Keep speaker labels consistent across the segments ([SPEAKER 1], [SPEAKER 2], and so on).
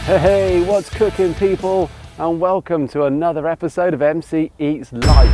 [SPEAKER 1] Hey, what's cooking, people? And welcome to another episode of MC Eats Life.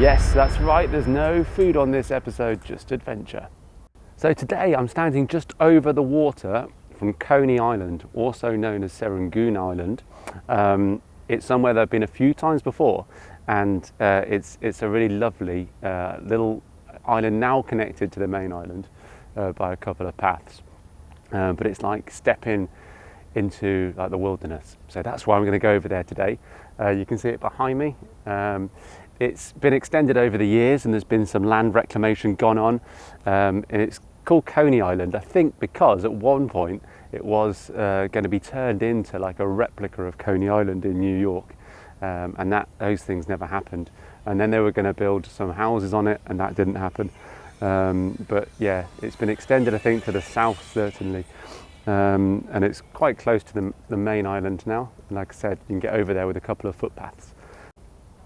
[SPEAKER 1] Yes, that's right, there's no food on this episode, just adventure. So today I'm standing just over the water from Coney Island, also known as Serangoon Island. It's somewhere that I've been a few times before, and it's a really lovely little island, now connected to the main island by a couple of paths. But it's like stepping into like the wilderness. So that's why I'm going to go over there today. You can see it behind me. It's been extended over the years, and there's been some land reclamation gone on, and it's called Coney Island, I think because at one point it was going to be turned into like a replica of Coney Island in New York, and those things never happened. And then they were going to build some houses on it, and that didn't happen. But yeah, it's been extended, I think, to the south certainly, and it's quite close to the main island now. And like I said, you can get over there with a couple of footpaths.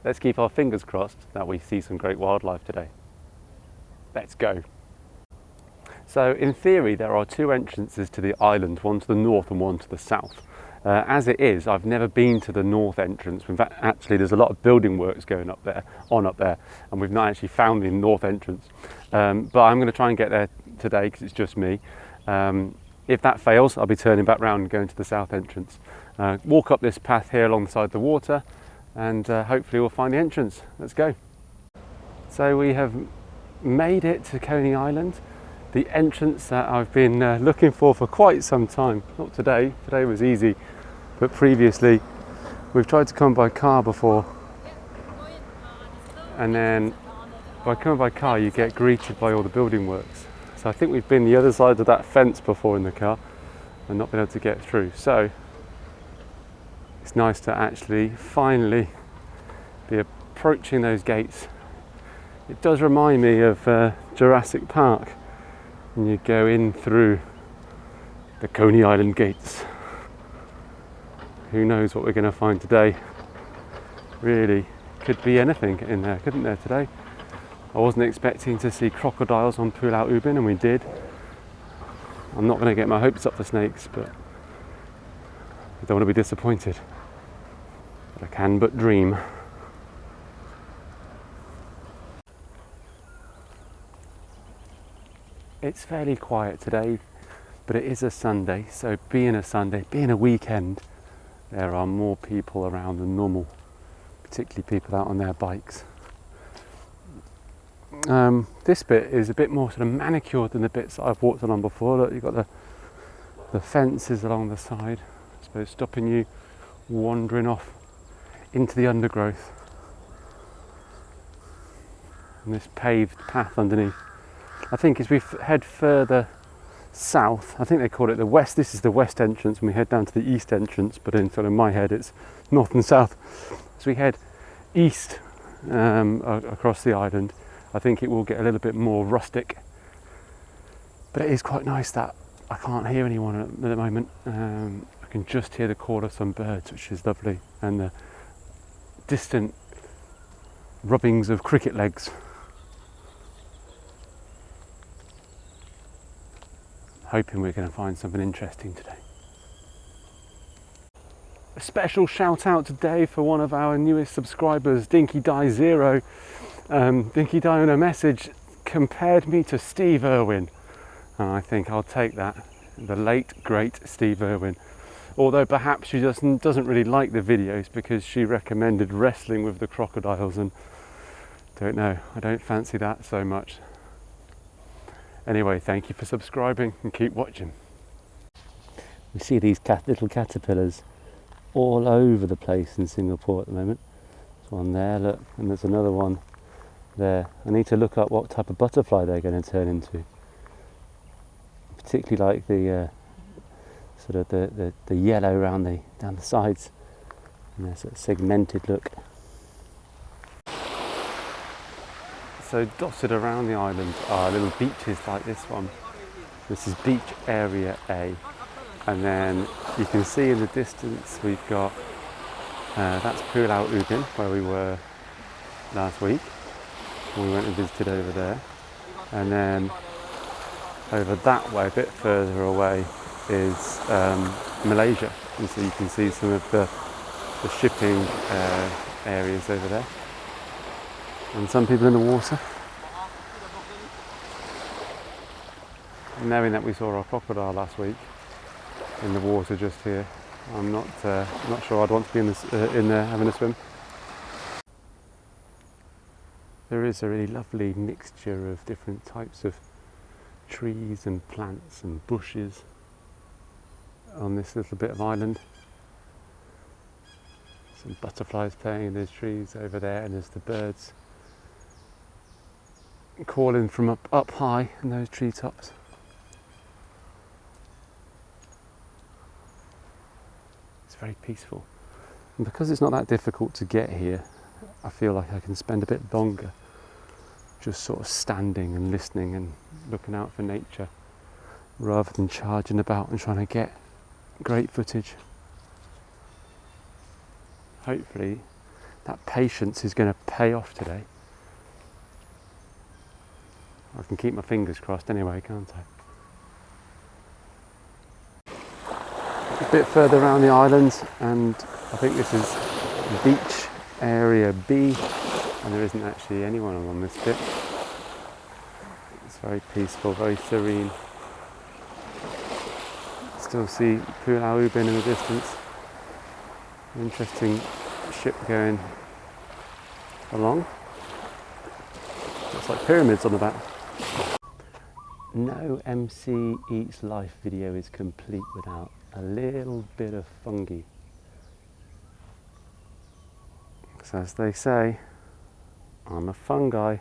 [SPEAKER 1] Let's keep our fingers crossed that we see some great wildlife today. Let's go. So in theory, there are two entrances to the island, one to the north and one to the south. As it is, I've never been to the north entrance. In fact, actually, there's a lot of building works going up there, and we've not actually found the north entrance. But I'm going to try and get there today because it's just me. If that fails, I'll be turning back round and going to the south entrance. Walk up this path here alongside the water, and hopefully we'll find the entrance. Let's go. So we have made it to Coney Island, the entrance that I've been looking for quite some time. Not today, today was easy, but previously we've tried to come by car before, and then by coming by car you get greeted by all the building works. So I think we've been the other side of that fence before in the car and not been able to get through. So it's nice to actually finally be approaching those gates. It does remind me of Jurassic Park, and you go in through the Coney Island gates. Who knows what we're going to find today? Really, could be anything in there, couldn't there today? I wasn't expecting to see crocodiles on Pulau Ubin, and we did. I'm not going to get my hopes up for snakes, but I don't want to be disappointed. But I can but dream. It's fairly quiet today, but it is a Sunday, so being a weekend, there are more people around than normal, particularly people out on their bikes. This bit is a bit more sort of manicured than the bits that I've walked along before. Look, you've got the fences along the side, I suppose, stopping you wandering off into the undergrowth. And this paved path underneath. I think as we head further south, I think they call it the west. This is the west entrance, and we head down to the east entrance, but in sort of my head it's north and south. As we head east across the island, I think it will get a little bit more rustic. But it is quite nice that I can't hear anyone at the moment. I can just hear the call of some birds, which is lovely, and the distant rubbings of cricket legs. Hoping we're going to find something interesting today. A special shout out today for one of our newest subscribers, Dinky Die Zero. Dinky Die on a message compared me to Steve Irwin, and I think I'll take that. The late great Steve Irwin. Although perhaps she just doesn't really like the videos because she recommended wrestling with the crocodiles, and don't know, I don't fancy that so much. Anyway, thank you for subscribing and keep watching. We see these little caterpillars all over the place in Singapore at the moment. There's one there, look, and there's another one there. I need to look up what type of butterfly they're going to turn into. Particularly like the sort of the yellow down the sides, and their sort of segmented look. So dotted around the island are little beaches like this one. This is beach area A, and then you can see in the distance we've got that's Pulau Ubin, where we were last week. We went and visited over there, and then over that way, a bit further away, is Malaysia. and so you can see some of the shipping areas over there, and some people in the water. Knowing that we saw our crocodile last week in the water just here, I'm not sure I'd want to be in there having a swim. There is a really lovely mixture of different types of trees and plants and bushes on this little bit of island. Some butterflies playing in those trees over there, and there's the birds calling from up high in those treetops. It's very peaceful, and because it's not that difficult to get here, I feel like I can spend a bit longer just sort of standing and listening and looking out for nature, rather than charging about and trying to get great footage. Hopefully that patience is going to pay off today. I can keep my fingers crossed anyway, can't I? A bit further around the island, and I think this is beach area B, and there isn't actually anyone on this bit. It's very peaceful, very serene. Still see Pulau Ubin in the distance. Interesting ship going along. Looks like pyramids on the back. No MC Eats Life video is complete without a little bit of fungi. So as they say, I'm a fungi.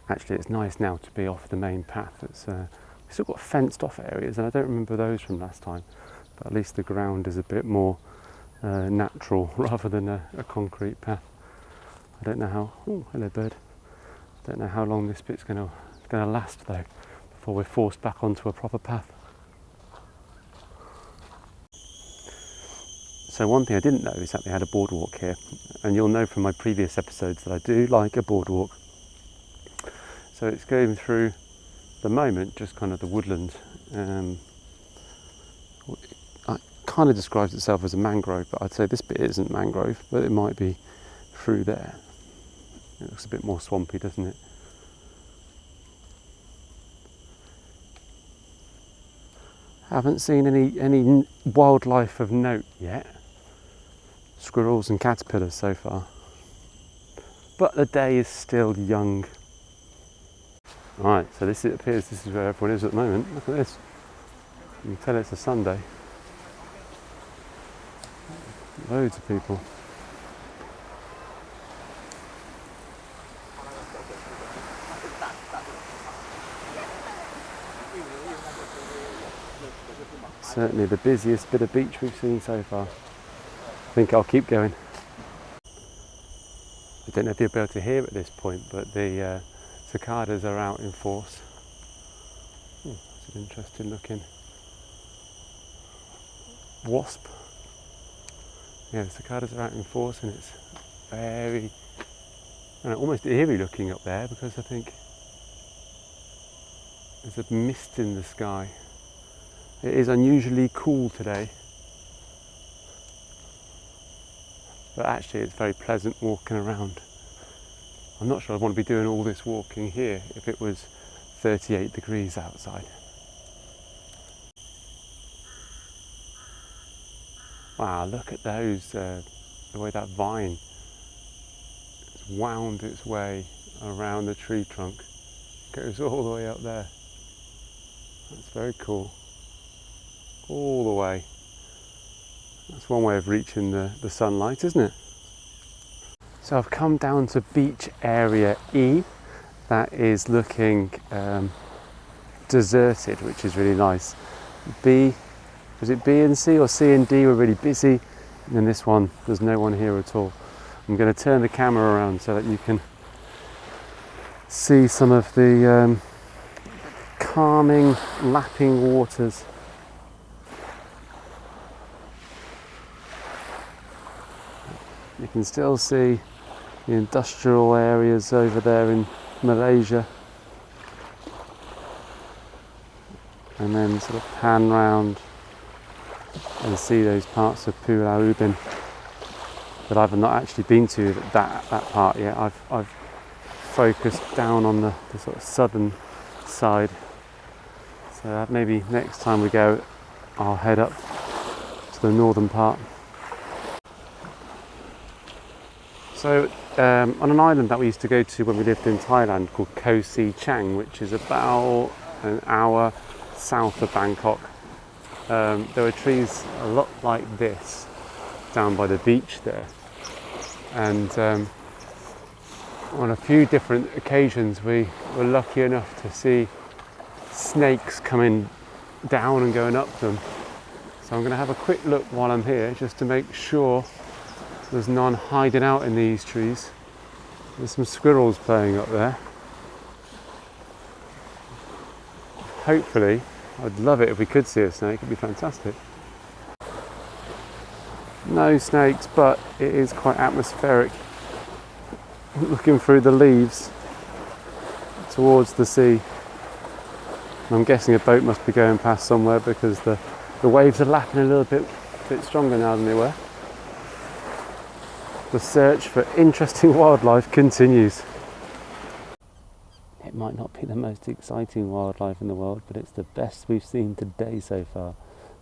[SPEAKER 1] Actually, it's nice now to be off the main path. We've still got fenced off areas, and I don't remember those from last time, but at least the ground is a bit more natural rather than a concrete path. I don't know how, oh hello bird, don't know how long this bit's going to last though, before we're forced back onto a proper path. So one thing I didn't know is that they had a boardwalk here, and you'll know from my previous episodes that I do like a boardwalk. So it's going through, the moment, just kind of the woodland. It kind of describes itself as a mangrove, but I'd say this bit isn't mangrove, but it might be through there. It looks a bit more swampy, doesn't it? Haven't seen any wildlife of note yet. Squirrels and caterpillars so far. But the day is still young. Right, so it appears this is where everyone is at the moment. Look at this. You can tell it's a Sunday. Loads of people. Certainly the busiest bit of beach we've seen so far. I think I'll keep going. I don't know if you'll be able to hear at this point, but the cicadas are out in force. Oh, that's an interesting looking wasp. Yeah, the cicadas are out in force, and it's very, almost eerie looking up there, because I think there's a mist in the sky. It is unusually cool today, but actually it's very pleasant walking around. I'm not sure I'd want to be doing all this walking here if it was 38 degrees outside. Wow, look at those, the way that vine has wound its way around the tree trunk. Goes all the way up there. That's very cool. All the way. That's one way of reaching the sunlight, isn't it? So I've come down to beach area E. That is looking deserted, which is really nice. B, was it B and C, or C and D were really busy, and then this one, there's no one here at all. I'm going to turn the camera around so that you can see some of the calming, lapping waters. You can still see the industrial areas over there in Malaysia, and then sort of pan round and see those parts of Pulau Ubin that I've not actually been to that part yet. I've focused down on the sort of southern side, so maybe next time we go I'll head up to the northern part. So on an island that we used to go to when we lived in Thailand called Koh Si Chang, which is about an hour south of Bangkok, there were trees a lot like this down by the beach there, and on a few different occasions we were lucky enough to see snakes coming down and going up them. So I'm going to have a quick look while I'm here just to make sure there's none hiding out in these trees. There's some squirrels playing up there. Hopefully, I'd love it if we could see a snake, it'd be fantastic. No snakes, but it is quite atmospheric. Looking through the leaves towards the sea. I'm guessing a boat must be going past somewhere because the waves are lapping a little bit stronger now than they were. The search for interesting wildlife continues. It might not be the most exciting wildlife in the world, but it's the best we've seen today so far.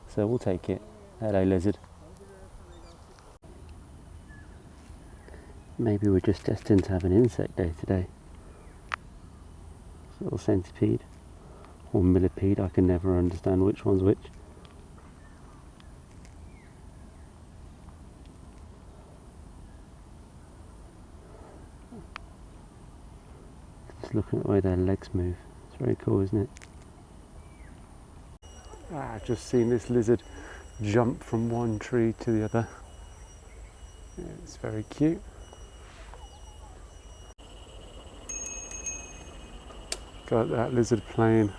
[SPEAKER 1] So we'll take it. Hello, lizard. Maybe we're just destined to have an insect day today. Little centipede. Or millipede, I can never understand which one's which. Just looking at the way their legs move. It's very cool, isn't it? I've just seen this lizard jump from one tree to the other. Yeah, it's very cute. Got that lizard playing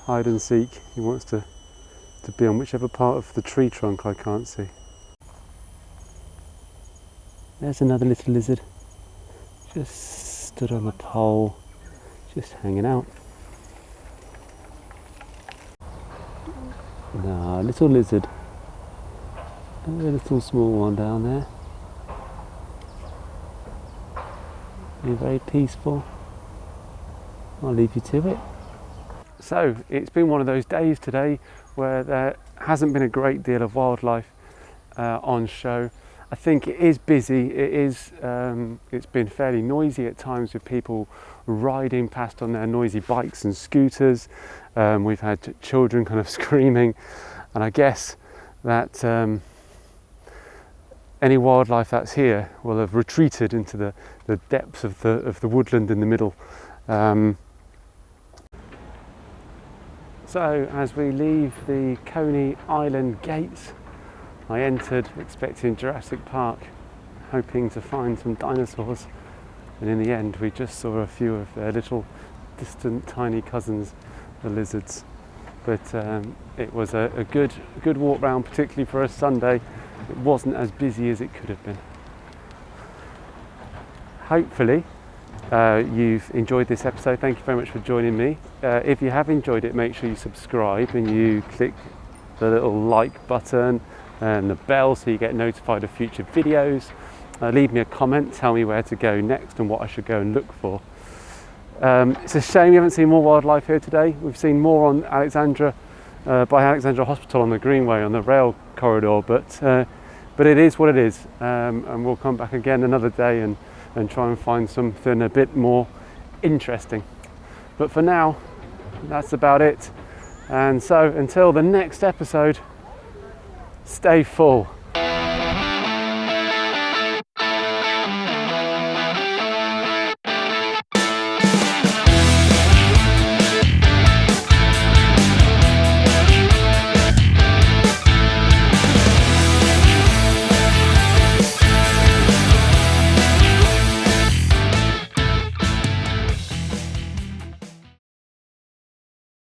[SPEAKER 1] hide and seek. He wants to be on whichever part of the tree trunk I can't see. There's another little lizard. Just stood on the pole, just hanging out. No, little lizard. A little small one down there. You're very peaceful. I'll leave you to it. So it's been one of those days today where there hasn't been a great deal of wildlife on show. I think it is busy. It's been fairly noisy at times with people riding past on their noisy bikes and scooters. We've had children kind of screaming, and I guess that any wildlife that's here will have retreated into the depths of the woodland in the middle. So as we leave the Coney Island gates, I entered expecting Jurassic Park, hoping to find some dinosaurs, and in the end we just saw a few of their little distant tiny cousins, the lizards. But it was a good walk round, particularly for a Sunday. It wasn't as busy as it could have been. Hopefully you've enjoyed this episode. Thank you very much for joining me. If you have enjoyed it, make sure you subscribe and you click the little like button and the bell so you get notified of future videos. Leave me a comment, tell me where to go next and what I should go and look for. It's a shame we haven't seen more wildlife here today. We've seen more on Alexandra, by Alexandra Hospital on the Greenway, on the rail corridor, but it is what it is, and we'll come back again another day and try and find something a bit more interesting. But for now, that's about it. And so until the next episode, stay full.